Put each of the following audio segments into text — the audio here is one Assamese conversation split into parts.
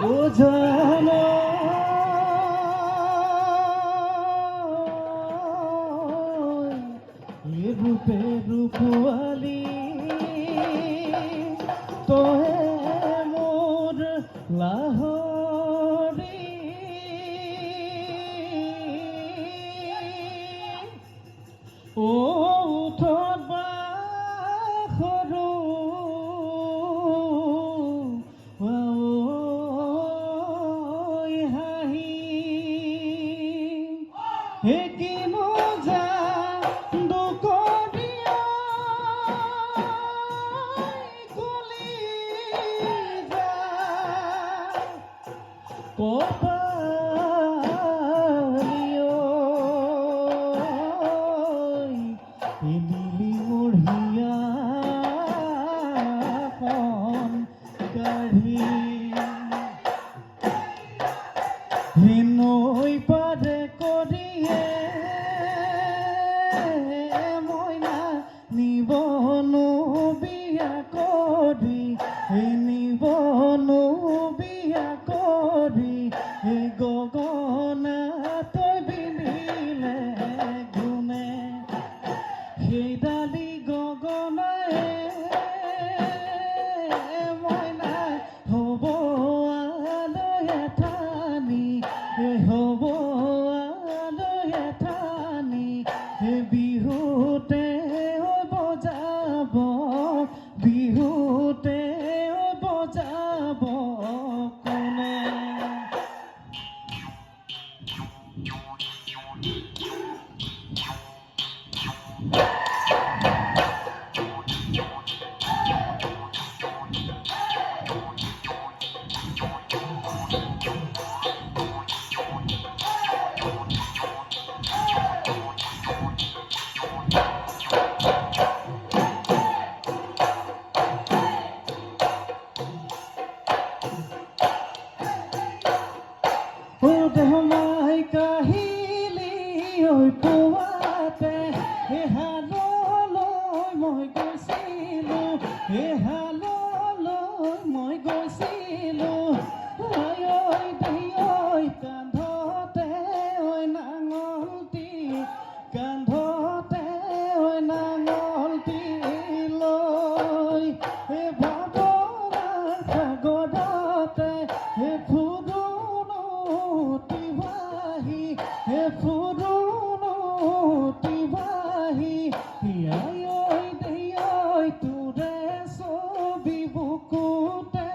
ও জানো এ ৰূপে ৰূপওয়ালি তোহে মোৰ লাহৰি ও উঠত বাখৰো হাঁহি হে কিনো যা দুকৰীয়া কলি যা এলিলি মোৰ হিয়াখন কাঢ়ি নৈ পাৰে কৰিয়ে মইনা নিবনো বিয়া কৰি নিবনো বিয়া কৰি গগনা তই বিন্ধিলে গুণে সেইডালি গগনাই মইনা হ'ব আলয়ে ঠানি হ'ব আলয়ে ঠানি বিহুতে বজাব বিহুতে বজাব কোনে দেহমাই কাহিলি ঐ পুৱাতে হাললৈ মই গৈছিলোঁ হাললৈ মই গৈছিলোঁ ঐ দেই কান্ধতে ঐ নাঙলটি কান্ধতে ঐ নাঙলটি লৈ ভাগৰাৰ সাগৰতে ফুৰুণতি বাহি আই দেই তোৰে ছবি বুকুতে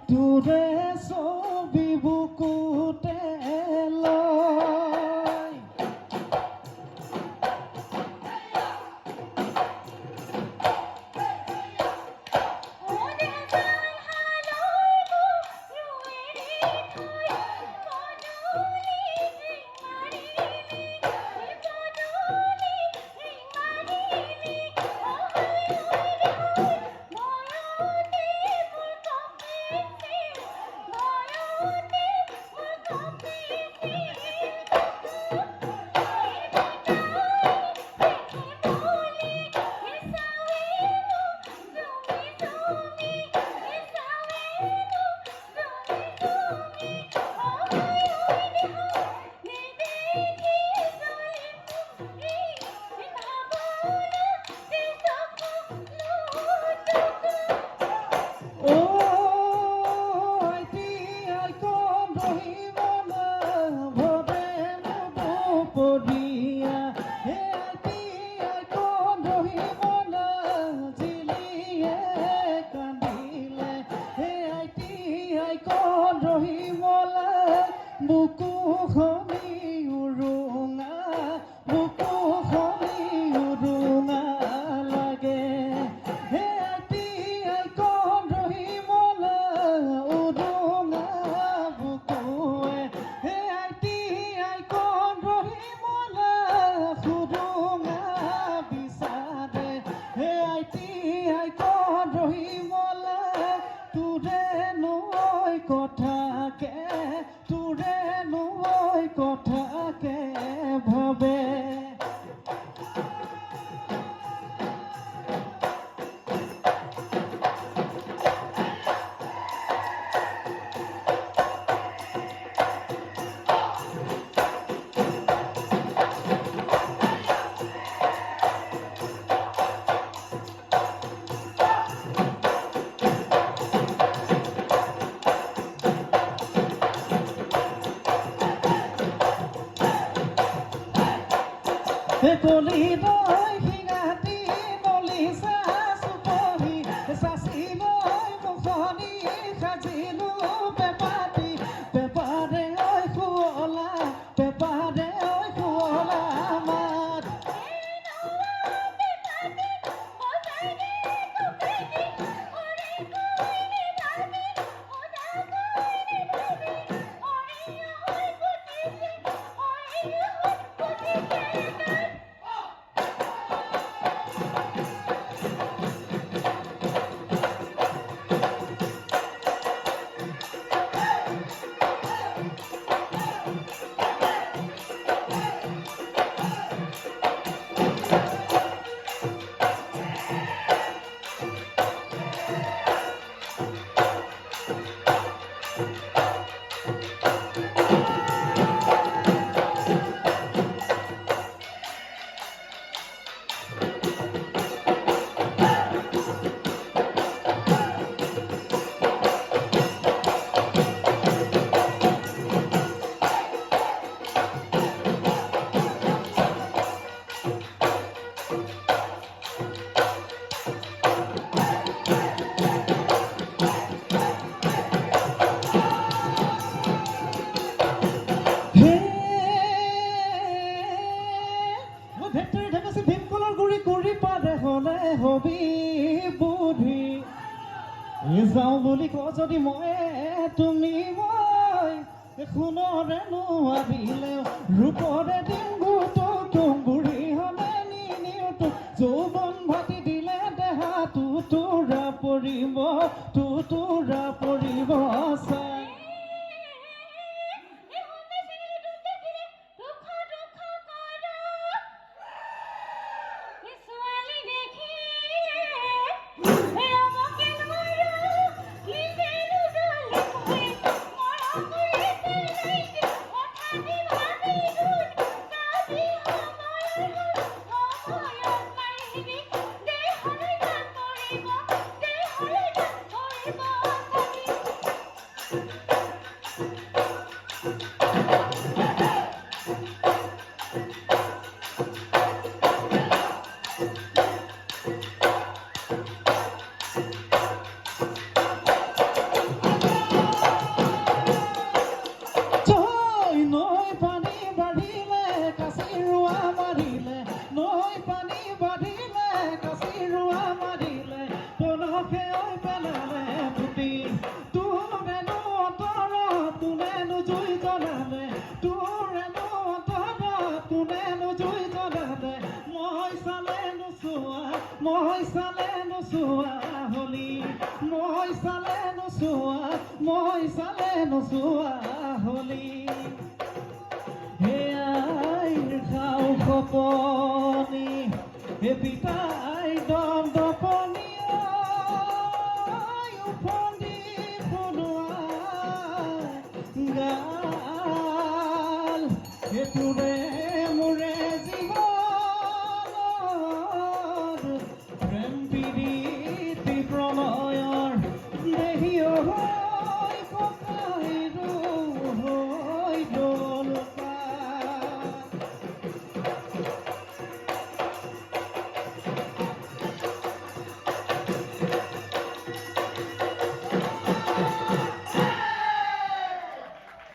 তোৰে ছবি বুকুতে লয় বুকু খনি উৰুঙা বুকু খনি উৰুঙা লাগে হে আইটি আইকন ৰহিমলা উৰুঙা বুকুৱে হে আইটি আইকন ৰহিমলা সুৰুঙা বিচাৰে হে আইটি আইকন ৰহিমলা তোৰে নৈ কথাকে তোৰে নৈ কলি লৈ শিঙাটি নলি চুপহি চাচি লৈ মুখনি সাজিলো পেপাতি পেপাৰে ঐ শুৱলা পেপাৰে ঐ শুৱলা মাত ভেক্টৰী ঢেকাচি ভীমকলৰ গুৰি কৰি পাৰে হ'লে হবি বুদ্ধি যাওঁ বুলি ক যদি মই তুমি মই সোণৰে নোৱাৰিলে ৰূপৰে ডিংগুটো তুংগুৰি হ'লে নিনিওটো যৌৱন ভাটি দিলে দেহা তুতুৰা পৰিব চাই মই চালে নোচোৱা হলি হেয়াই খাও খপনি হে পিতাই দম দপনি উফন্দি ফুলোৱা গাল হেতুৰে